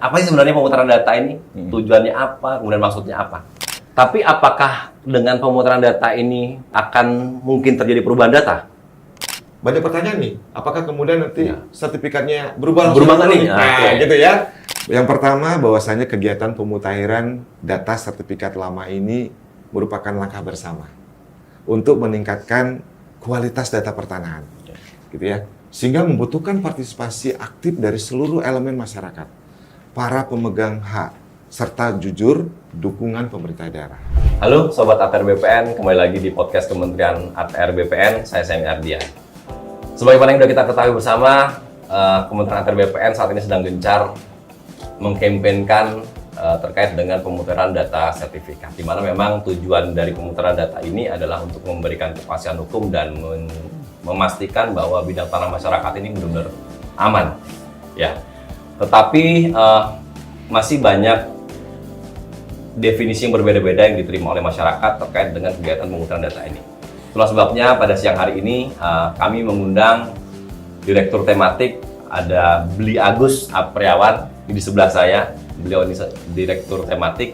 apa sih sebenarnya pemutaran data ini? Tujuannya apa? Kemudian maksudnya apa? Tapi apakah dengan pemutaran data ini akan mungkin terjadi perubahan data? Banyak pertanyaan nih, apakah kemudian nanti sertifikatnya berubah Berubah nih? Nah, gitu ya. Yang pertama, bahwasanya kegiatan pemutakhiran data sertifikat lama ini merupakan langkah bersama untuk meningkatkan kualitas data pertanahan, gitu ya. Sehingga membutuhkan partisipasi aktif dari seluruh elemen masyarakat, para pemegang hak, serta jujur dukungan pemerintah daerah. Halo Sobat ATR BPN, kembali lagi di podcast Kementerian ATR BPN, saya Semi Ardian. Sebagaimana yang sudah kita ketahui bersama, Kementerian ATR BPN saat ini sedang gencar mengkampanyekan terkait dengan pemutaran data sertifikat, di mana memang tujuan dari pemutaran data ini adalah untuk memberikan kepastian hukum dan memastikan bahwa bidang tanah masyarakat ini benar-benar aman. Ya, tetapi masih banyak definisi yang berbeda-beda yang diterima oleh masyarakat terkait dengan kegiatan pemutaran data ini. Itulah sebabnya pada siang hari ini kami mengundang Direktur Tematik, ada Bli Agus Apriawan di sebelah saya. Beliau ini Direktur Tematik.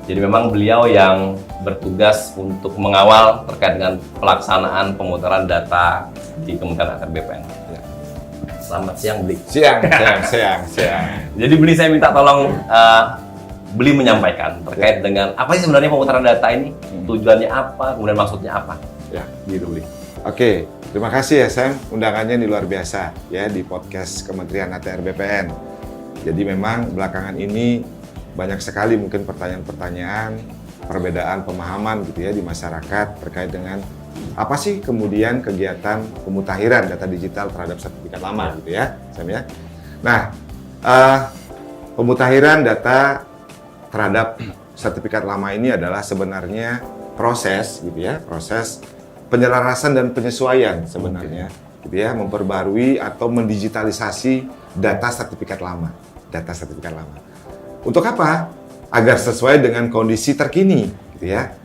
Jadi memang beliau yang bertugas untuk mengawal terkait dengan pelaksanaan pemutaran data di Kementerian ATR BPN. Selamat siang, Bli. Siang. Jadi Bli, saya minta tolong Bli menyampaikan terkait dengan apa sih sebenarnya pemutaran data ini, tujuannya apa, kemudian maksudnya apa. Ya, gitu Bli. Oke, terima kasih ya Sam, undangannya ini luar biasa ya di podcast Kementerian ATR BPN. Jadi memang belakangan ini banyak sekali mungkin pertanyaan-pertanyaan, perbedaan pemahaman gitu ya di masyarakat terkait dengan apa sih kemudian kegiatan pemutakhiran data digital terhadap sertifikat lama gitu ya, Sam ya. Nah, pemutakhiran data terhadap sertifikat lama ini adalah sebenarnya proses gitu ya, proses penyelarasan dan penyesuaian sebenarnya gitu ya, memperbarui atau mendigitalisasi data sertifikat lama. Untuk apa? Agar sesuai dengan kondisi terkini gitu ya.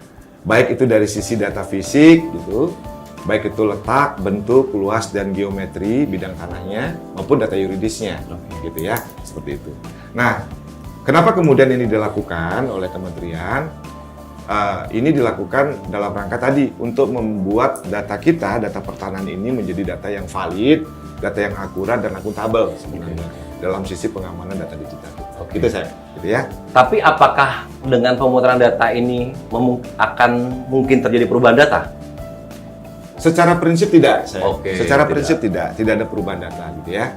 Baik itu dari sisi data fisik gitu, baik itu letak, bentuk, luas dan geometri bidang tanahnya maupun data yuridisnya gitu ya, seperti itu. Nah, kenapa kemudian ini dilakukan oleh kementerian? Ini dilakukan dalam rangka tadi untuk membuat data kita, data pertanahan ini menjadi data yang valid, data yang akurat dan akuntabel sebenarnya dalam sisi pengamanan data digital. Gitu saya, gitu ya. Tapi apakah dengan pemutaran data ini akan mungkin terjadi perubahan data? Secara prinsip tidak, saya. Secara tidak. prinsip tidak ada perubahan data, gitu ya.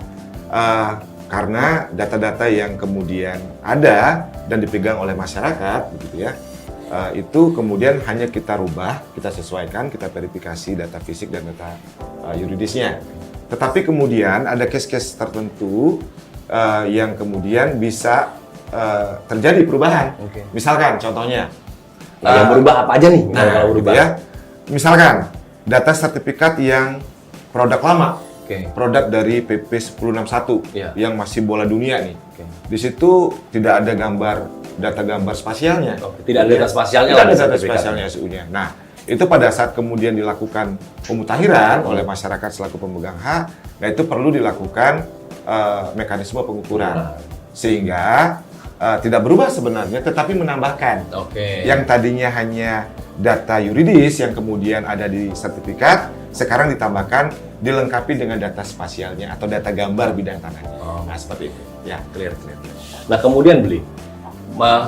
Karena data-data yang kemudian ada dan dipegang oleh masyarakat, gitu ya. Itu kemudian hanya kita rubah, kita sesuaikan, kita verifikasi data fisik dan data yuridisnya. Tetapi kemudian ada case-case tertentu yang kemudian bisa terjadi perubahan. Misalkan contohnya, yang berubah apa aja nih? Nah, berubah gitu ya. Misalkan data sertifikat yang produk lama, produk dari PP 1061 yang masih bola dunia nih. Di situ tidak ada data gambar spasialnya. Tidak ada data spasialnya. Tidak ada data spasialnya SU-nya. Nah, itu pada saat kemudian dilakukan pemutakhiran oleh masyarakat selaku pemegang hak, nah itu perlu dilakukan mekanisme pengukuran sehingga tidak berubah sebenarnya, tetapi menambahkan yang tadinya hanya data yuridis yang kemudian ada di sertifikat, sekarang ditambahkan dilengkapi dengan data spasialnya atau data gambar bidang tanahnya. Nah, seperti itu. Ya, clear. Nah, kemudian Bli,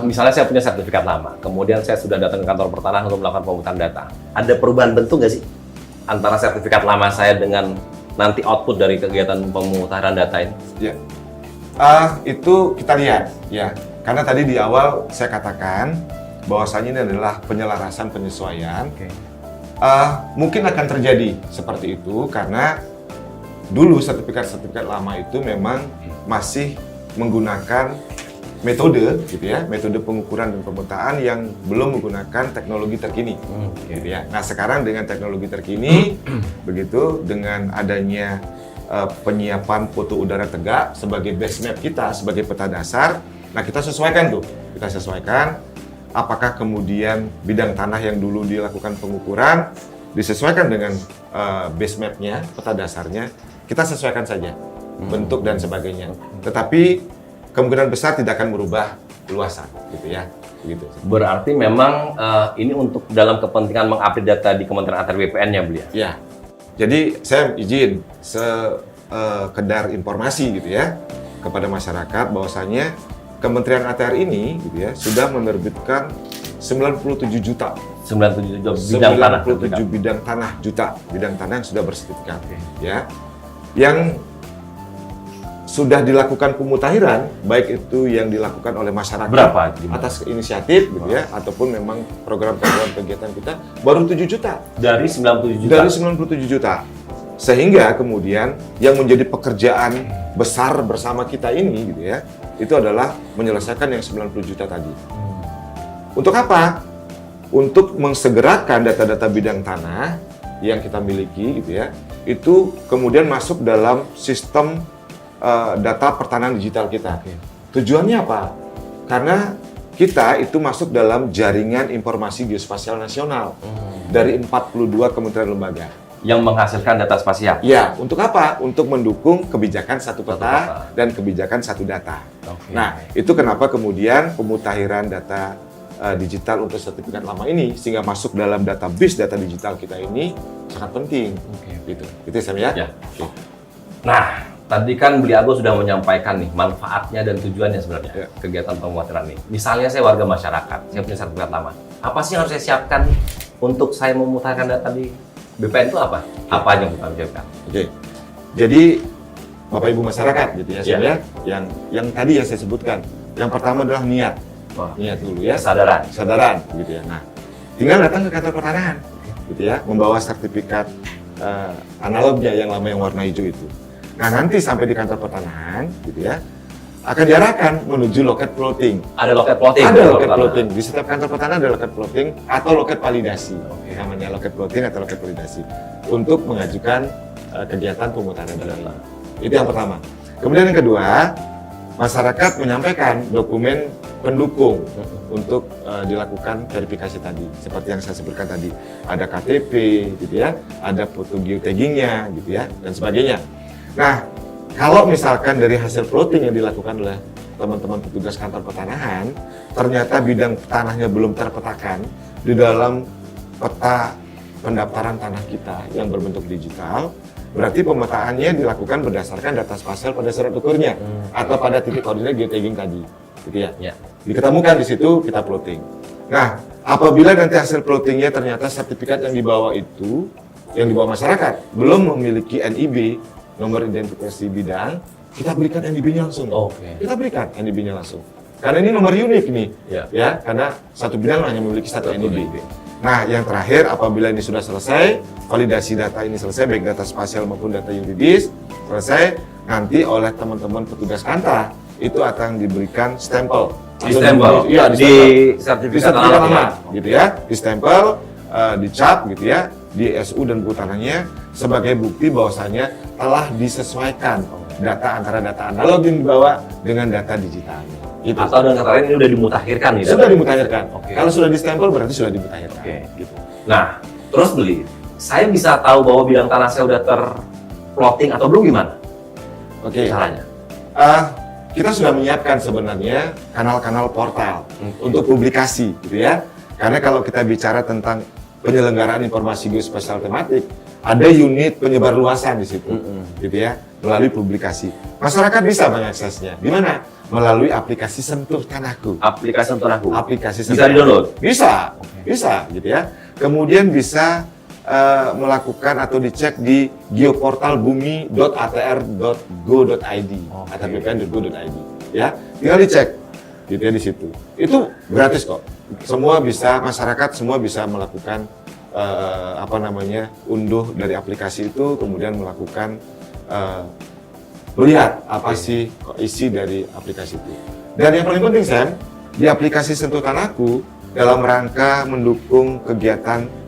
misalnya saya punya sertifikat lama, kemudian saya sudah datang ke kantor pertanahan untuk melakukan pemutaran data. Ada perubahan bentuk nggak sih antara sertifikat lama saya dengan nanti output dari kegiatan pemutaran data ini? Ya, itu kita lihat ya, karena tadi di awal saya katakan bahwasanya ini adalah penyelarasan penyesuaian. Mungkin akan terjadi seperti itu karena dulu sertifikat lama itu memang masih menggunakan metode gitu ya, metode pengukuran dan pemetaan yang belum menggunakan teknologi terkini gitu ya. Nah, sekarang dengan teknologi terkini begitu, dengan adanya penyiapan foto udara tegak sebagai base map kita, sebagai peta dasar, nah kita sesuaikan apakah kemudian bidang tanah yang dulu dilakukan pengukuran disesuaikan dengan base map-nya, peta dasarnya, kita sesuaikan saja bentuk dan sebagainya. Tetapi kemungkinan besar tidak akan merubah luasan, gitu ya. Begitu. Berarti memang ini untuk dalam kepentingan mengupdate data di Kementerian ATR BPN ya, Bu ya? Ya. Jadi saya izin sekedar informasi gitu ya kepada masyarakat bahwasanya Kementerian ATR ini gitu ya sudah menerbitkan 97 juta 97 bidang tanah. 97 bidang tanah yang sudah bersertifikat ya. Yang sudah dilakukan pemutahiran, baik itu yang dilakukan oleh masyarakat Berapa? atas inisiatif gitu ya, ataupun memang program-program kegiatan kita baru 7 juta. Dari 97 juta? Dari 97 juta. Sehingga kemudian yang menjadi pekerjaan besar bersama kita ini gitu ya, itu adalah menyelesaikan yang 90 juta tadi. Untuk apa? Untuk mensegerakan data-data bidang tanah yang kita miliki gitu ya, itu kemudian masuk dalam sistem data pertanahan digital kita. Tujuannya apa? Karena kita itu masuk dalam jaringan informasi geospasial nasional dari 42 kementerian lembaga. Yang menghasilkan data spasial? Ya, untuk apa? Untuk mendukung kebijakan satu peta dan kebijakan satu data. Nah, itu kenapa kemudian pemutahiran data digital untuk sertifikat lama ini sehingga masuk dalam database data digital kita ini sangat penting. Gitu Sam ya? Nah, tadi kan beliau sudah menyampaikan nih manfaatnya dan tujuannya sebenarnya kegiatan pemutahiran ini. Misalnya saya warga masyarakat, saya punya sertifikat lama. Apa sih yang harus saya siapkan untuk saya memutahirkan data di BPN itu apa? Apa aja yang kita siapkan? Jadi Bapak Ibu masyarakat gitu ya, Sam ya. Yang tadi yang saya sebutkan. Yang pertama adalah niat. Niat dulu ya. Kesadaran gitu ya. Nah, tinggal datang ke kantor pertanahan gitu ya, membawa sertifikat analognya yang lama yang warna hijau itu. Nah, nanti sampai di kantor pertanahan gitu ya, akan diarahkan menuju loket plotting. Ada loket plotting? Ada loket plotting. Di setiap kantor pertanahan ada loket plotting atau loket validasi. Namanya loket plotting atau loket validasi. Untuk mengajukan kegiatan pemutahiran data. Itu yang pertama. Kemudian yang kedua, masyarakat menyampaikan dokumen pendukung untuk dilakukan verifikasi tadi. Seperti yang saya sebutkan tadi. Ada KTP gitu ya, ada foto geotaggingnya gitu ya, dan sebagainya. Nah, kalau misalkan dari hasil plotting yang dilakukan oleh teman-teman petugas kantor pertanahan, ternyata bidang tanahnya belum terpetakan di dalam peta pendaftaran tanah kita yang berbentuk digital, berarti pemetaannya dilakukan berdasarkan data spasial pada surat ukurnya atau pada titik koordinat geotagging tadi, gitu ya. Diketemukan di situ, kita plotting. Nah, apabila nanti hasil plottingnya ternyata sertifikat yang dibawa itu, yang dibawa masyarakat, belum memiliki NIB, nomor identifikasi bidang, kita berikan NIB-nya langsung. Kita berikan NIB-nya langsung. Karena ini nomor unik nih, ya, karena satu bidang hanya memiliki satu NIB. Nah, yang terakhir, apabila ini sudah selesai, validasi data ini selesai, baik data spasial maupun data yuridis, selesai, nanti oleh teman-teman petugas kantor, itu akan diberikan stempel. Iya, di sertifikat lama, gitu ya, di stempel, dicap, gitu ya, di SU dan buku tanahnya sebagai bukti bahwasanya telah disesuaikan data antara data analog yang dibawa dengan data digital. Gitu. Atau dengan kata lain ini sudah dimutakhirkan gitu. Sudah dimutakhirkan. Kalau sudah distempel berarti sudah dimutakhirkan. Gitu. Nah, terus saya bisa tahu bahwa bidang tanah saya sudah terplotting atau belum gimana? Caranya. Kita sudah menyiapkan sebenarnya kanal-kanal portal untuk publikasi, gitu ya. Karena kalau kita bicara tentang penyelenggaraan informasi geospasial tematik, ada unit penyebar luasan di situ, gitu ya, melalui publikasi. Masyarakat bisa mengaksesnya. Di mana? Melalui aplikasi Sentuh Tanahku. Aplikasi Sentuh Tanahku. Bisa di-download? Bisa, gitu ya. Kemudian bisa melakukan atau dicek di geoportalbumi.atr.go.id, atrbpn.go.id, ya. Tinggal dicek, gitu ya di situ. Itu gratis kok. Semua bisa, masyarakat semua bisa melakukan unduh dari aplikasi itu, kemudian melakukan melihat apa sih isi dari aplikasi itu. Dan yang paling penting, Sam, di aplikasi Sentuh Tanahku dalam rangka mendukung kegiatan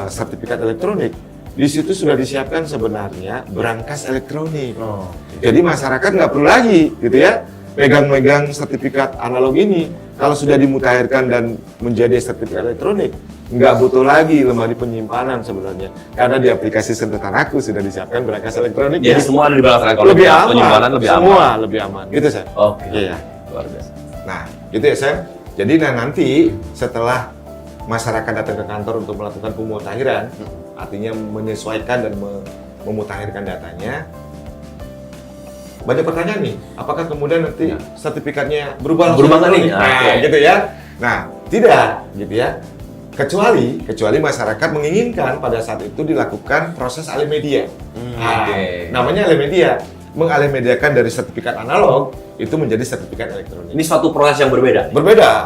sertifikat elektronik, di situ sudah disiapkan sebenarnya berangkas elektronik. Jadi masyarakat nggak perlu lagi, gitu ya, megang-megang sertifikat analog ini. Kalau sudah dimutakhirkan dan menjadi sertifikat elektronik, nggak butuh lagi lemari penyimpanan sebenarnya. Karena di aplikasi Sentuh Tanahku sudah disiapkan berangkas elektronik. Jadi semua ada di berangkas elektronik. Lebih aman. Penyimpanan lebih aman. Semua lebih aman. Gitu, Sam. Oke. Luar biasa. Nah, gitu ya Sam. Jadi nanti setelah masyarakat datang ke kantor untuk melakukan pemutahiran, artinya menyesuaikan dan memutakhirkan datanya, banyak pertanyaan nih, apakah kemudian nanti sertifikatnya berubah Berubah nih? Nah, gitu ya. Nah, tidak, gitu ya. Kecuali masyarakat menginginkan pada saat itu dilakukan proses alih media. Namanya alih media, mengalih mediakan dari sertifikat analog itu menjadi sertifikat elektronik. Ini suatu proses yang berbeda.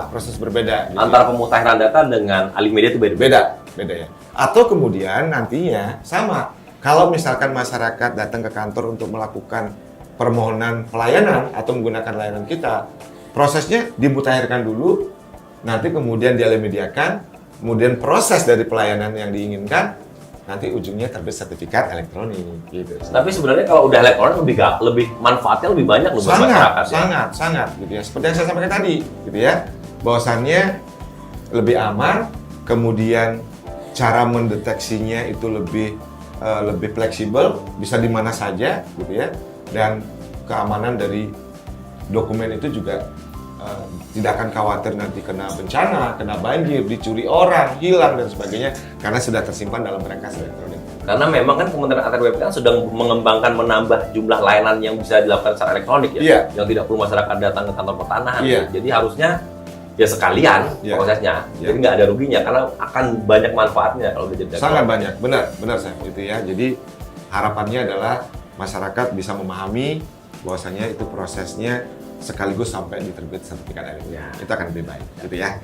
Proses berbeda. Gitu Antara pemutakhiran data dengan alih media itu beda. Beda ya. Atau kemudian nantinya sama, kalau misalkan masyarakat datang ke kantor untuk melakukan permohonan pelayanan atau menggunakan layanan kita, prosesnya dimutakhirkan dulu, nanti kemudian dialih mediakan, kemudian proses dari pelayanan yang diinginkan, nanti ujungnya terbit sertifikat elektronik gitu. Tapi sebenarnya kalau udah elektronik lebih manfaatnya lebih banyak loh buat masyarakat. Sangat gitu ya. Seperti yang saya sampaikan tadi, gitu ya. Bahwasannya lebih aman, kemudian cara mendeteksinya itu lebih fleksibel, bisa di mana saja gitu ya. Dan keamanan dari dokumen itu juga tidak akan khawatir nanti kena bencana, kena banjir, dicuri orang, hilang dan sebagainya karena sudah tersimpan dalam berangkas elektronik. Karena memang kan Kementerian ATR BPN sedang mengembangkan menambah jumlah layanan yang bisa dilakukan secara elektronik ya, Iya. yang tidak perlu masyarakat datang ke kantor pertanahan. Iya. Jadi harusnya ya sekalian prosesnya, jadi nggak ada ruginya karena akan banyak manfaatnya kalau udah jadi sangat banyak, benar saya gitu ya. Jadi harapannya adalah masyarakat bisa memahami bahwasanya itu prosesnya sekaligus sampai diterbit sertifikat elektronik. Itu akan lebih baik, gitu ya.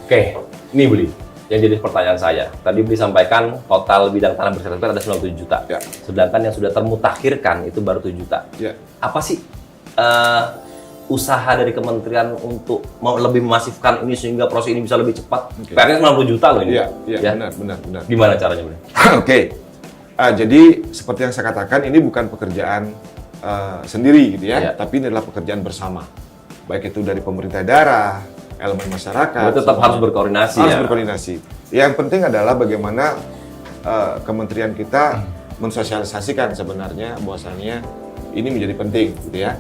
Oke, ini Beli. Yang jadi pertanyaan saya, tadi Beli sampaikan total bidang tanah bersertifikat ada 97 juta. Ya. Sedangkan yang sudah termutakhirkan itu baru 7 juta. Ya. Apa sih usaha dari kementerian untuk mau lebih memasifkan ini sehingga proses ini bisa lebih cepat? Oke. PR-nya 90 juta loh ini. Iya, Ya. benar. Gimana caranya, Beli? Oke. Jadi seperti yang saya katakan, ini bukan pekerjaan sendiri gitu ya, tapi ini adalah pekerjaan bersama. Baik itu dari pemerintah daerah, elemen masyarakat. Berarti tetap harus berkoordinasi harus ya. berkoordinasi. Yang penting adalah bagaimana kementerian kita mensosialisasikan sebenarnya bahwasannya ini menjadi penting gitu ya.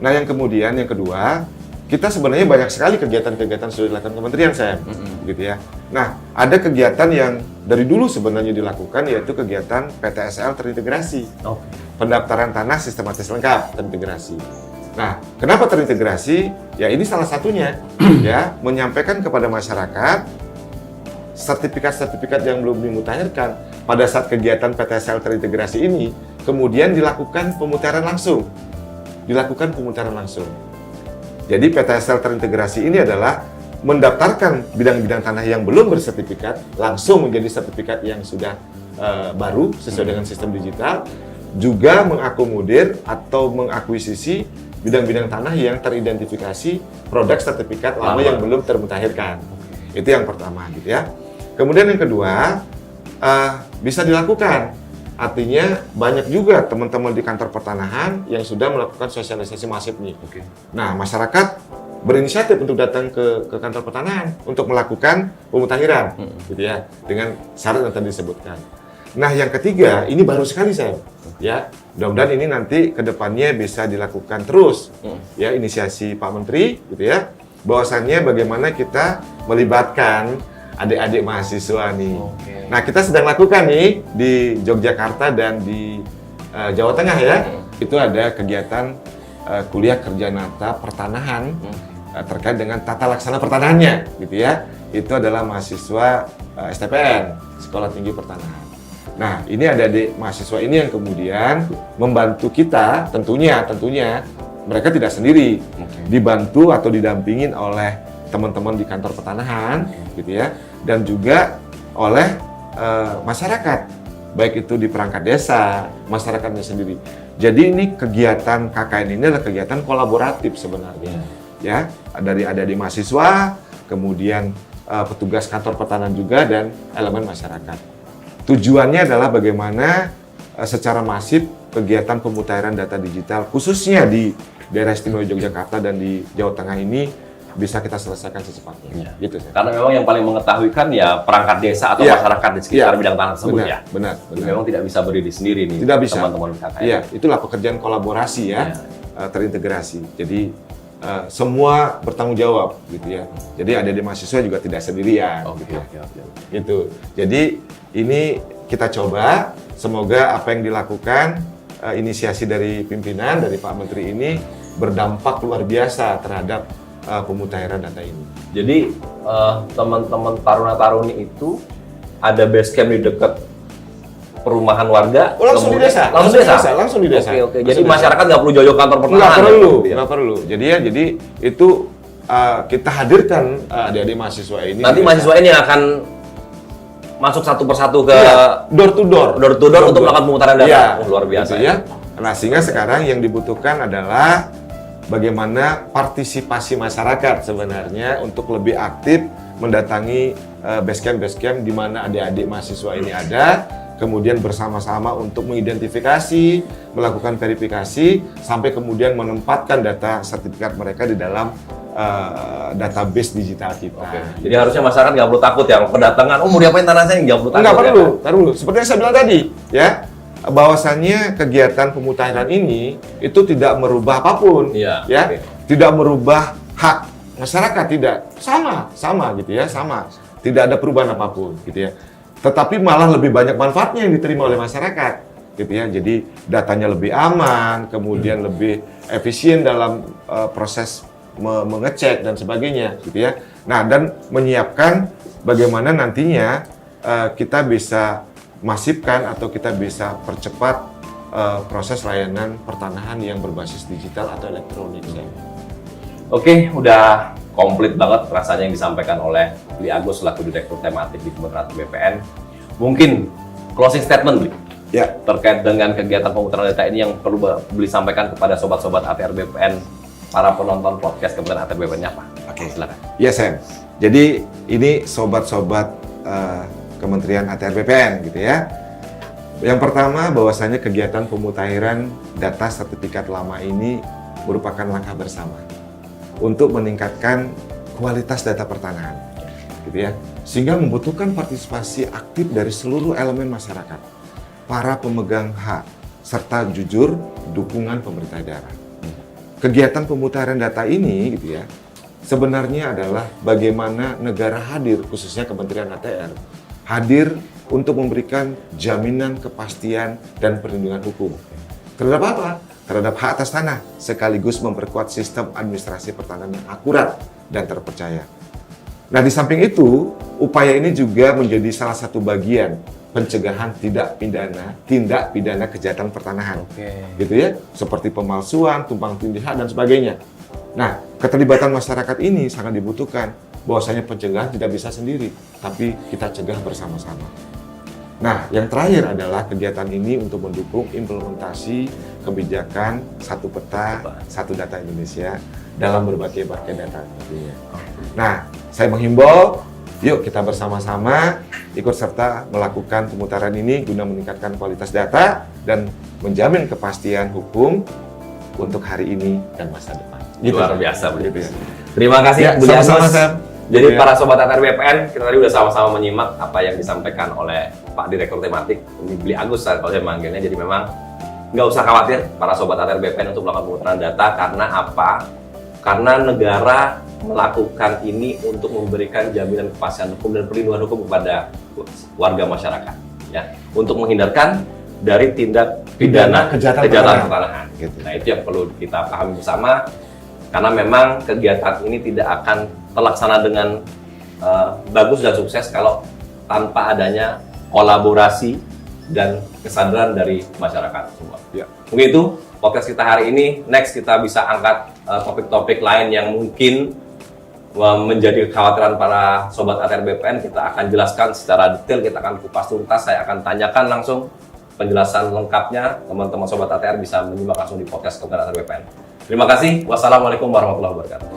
Nah, yang kedua, kita sebenarnya banyak sekali kegiatan-kegiatan sudah dilakukan kementerian gitu ya. Nah, ada kegiatan yang dari dulu sebenarnya dilakukan yaitu kegiatan PTSL terintegrasi. Pendaftaran tanah sistematis lengkap terintegrasi. Nah, kenapa terintegrasi? Ya ini salah satunya ya, menyampaikan kepada masyarakat sertifikat-sertifikat yang belum dimutakhirkan pada saat kegiatan PTSL terintegrasi ini kemudian dilakukan pemutahiran langsung. Jadi PTSL terintegrasi ini adalah mendaftarkan bidang-bidang tanah yang belum bersertifikat langsung menjadi sertifikat yang sudah baru sesuai dengan sistem digital, juga mengakomodir atau mengakuisisi bidang-bidang tanah yang teridentifikasi produk sertifikat lama yang belum termutakhirkan. Itu yang pertama gitu ya. Kemudian yang kedua, bisa dilakukan. Artinya banyak juga teman-teman di kantor pertanahan yang sudah melakukan sosialisasi masif nih. Nah, masyarakat berinisiatif untuk datang ke kantor pertanahan untuk melakukan pemutakhiran gitu ya, dengan syarat yang tadi disebutkan. Nah, yang ketiga, ini baru sekali saya, ya. Mudah-mudahan ini nanti ke depannya bisa dilakukan terus, ya, inisiasi Pak Menteri, gitu ya. Bahwasannya bagaimana kita melibatkan adik-adik mahasiswa nih. Nah, kita sedang lakukan nih di Yogyakarta dan di Jawa Tengah ya. Itu ada kegiatan kuliah kerja nyata pertanahan terkait dengan tata laksana pertanahannya, gitu ya. Itu adalah mahasiswa STPN, Sekolah Tinggi Pertanahan. Nah, ini ada adik mahasiswa ini yang kemudian membantu kita, tentunya mereka tidak sendiri, dibantu atau didampingin oleh teman-teman di kantor pertanahan, gitu ya, dan juga oleh masyarakat, baik itu di perangkat desa, masyarakatnya sendiri. Jadi ini kegiatan KKN ini adalah kegiatan kolaboratif sebenarnya, ya, dari adik mahasiswa, kemudian petugas kantor pertanahan juga dan elemen masyarakat. Tujuannya adalah bagaimana secara masif kegiatan pemutakhiran data digital khususnya di daerah istimewa Yogyakarta dan di Jawa Tengah ini bisa kita selesaikan secepatnya. Gitu, karena memang yang paling mengetahui kan ya perangkat desa atau masyarakat di sekitar bidang tanah tersebut ya. Benar. Memang tidak bisa berdiri sendiri nih. Tidak bisa. Teman-teman KKN. Iya, itulah pekerjaan kolaborasi ya, terintegrasi. Jadi semua bertanggung jawab gitu ya. Jadi adik-adik mahasiswa juga tidak sendirian. Oke. Gitu. Jadi ini kita coba, semoga apa yang dilakukan inisiasi dari pimpinan dari Pak Menteri ini berdampak luar biasa terhadap pemutahiran data ini. Jadi teman-teman taruna-taruni itu ada base camp di dekat perumahan warga. Langsung di desa. Langsung di desa. Oke. Jadi masyarakat nggak perlu jauh kantor pertanahan. Nggak perlu. Jadi itu kita hadirkan adik-adik mahasiswa ini. Nanti mahasiswa ini akan masuk satu persatu ke door to door untuk melakukan pemutaran data. Ya, luar biasa gitu ya. Nah, sehingga sekarang yang dibutuhkan adalah bagaimana partisipasi masyarakat sebenarnya untuk lebih aktif mendatangi base camp di mana adik-adik mahasiswa ini ada, kemudian bersama-sama untuk mengidentifikasi, melakukan verifikasi, sampai kemudian menempatkan data sertifikat mereka di dalam database digital kita. Oke. Jadi harusnya masyarakat nggak perlu takut ya kedatangan, mau diapain tanah saya nggak perlu takut. Nggak perlu. Seperti yang saya bilang tadi, ya, bahwasannya kegiatan pemutahiran ini itu tidak merubah apapun, Iya, ya, oke. tidak merubah hak masyarakat, tidak, sama gitu ya, sama, tidak ada perubahan apapun, gitu ya. Tetapi malah lebih banyak manfaatnya yang diterima oleh masyarakat, gitu ya. Jadi datanya lebih aman, kemudian lebih efisien dalam proses mengecek dan sebagainya, gitu ya. Nah, dan menyiapkan bagaimana nantinya kita bisa masifkan atau kita bisa percepat proses layanan pertanahan yang berbasis digital atau elektronik. Oke, udah komplit banget rasanya yang disampaikan oleh Bli Agus selaku Direktur Tematik di Kementerian BPN. Mungkin closing statement, Bli, Ya, terkait dengan kegiatan pemutaran data ini yang perlu Bli sampaikan kepada sobat-sobat ATR BPN, para penonton podcast Kementerian ATR BPN-nya apa? Oke. Silakan. ya Sam. Jadi ini sobat-sobat Kementerian ATR BPN gitu ya. Yang pertama, bahwasanya kegiatan pemutahiran data sertifikat lama ini merupakan langkah bersama untuk meningkatkan kualitas data pertanahan, gitu ya. Sehingga membutuhkan partisipasi aktif dari seluruh elemen masyarakat, para pemegang hak, serta jujur dukungan pemerintah daerah. Kegiatan pemutahiran data ini, gitu ya, sebenarnya adalah bagaimana negara hadir, khususnya Kementerian ATR, hadir untuk memberikan jaminan kepastian dan perlindungan hukum. Terhadap apa? Terhadap hak atas tanah, sekaligus memperkuat sistem administrasi pertanahan yang akurat dan terpercaya. Nah, di samping itu, upaya ini juga menjadi salah satu bagian pencegahan tindak pidana kejahatan pertanahan. Gitu ya, seperti pemalsuan, tumpang tindih hak, dan sebagainya. Nah, keterlibatan masyarakat ini sangat dibutuhkan, bahwasanya pencegahan tidak bisa sendiri, tapi kita cegah bersama-sama. Nah, yang terakhir adalah kegiatan ini untuk mendukung implementasi kebijakan satu peta, satu data Indonesia dalam berbagai data tentunya. Nah, saya menghimbau, yuk kita bersama-sama ikut serta melakukan pemutaran ini guna meningkatkan kualitas data dan menjamin kepastian hukum untuk hari ini dan masa depan. Luar biasa, Bli. Gitu ya. Terima kasih, Ya, Bli sama-sama, Agus. Sam. Jadi Ya. para sobat ATR BPN, kita tadi udah sama-sama menyimak apa yang disampaikan oleh Pak Direktur Tematik, ini Bli Agus kalau saya manggilnya. Jadi memang nggak usah khawatir para sobat ATR BPN untuk melakukan pemutaran data. Karena apa? Karena negara melakukan ini untuk memberikan jaminan kepastian hukum dan perlindungan hukum kepada warga masyarakat, ya, untuk menghindarkan dari tindak pidana kejahatan pertanahan. Gitu. Nah, itu yang perlu kita pahami bersama, karena memang kegiatan ini tidak akan terlaksana dengan bagus dan sukses kalau tanpa adanya kolaborasi dan kesadaran dari masyarakat semua. Ya. Mungkin itu podcast kita hari ini. Next kita bisa angkat topik-topik lain yang mungkin menjadi kekhawatiran para sobat ATR BPN. Kita akan jelaskan secara detail, kita akan kupas tuntas. Saya akan tanyakan langsung penjelasan lengkapnya. Teman-teman sobat ATR bisa menyimak langsung di podcast Kementerian ATR BPN. Terima kasih. Wassalamualaikum warahmatullahi wabarakatuh.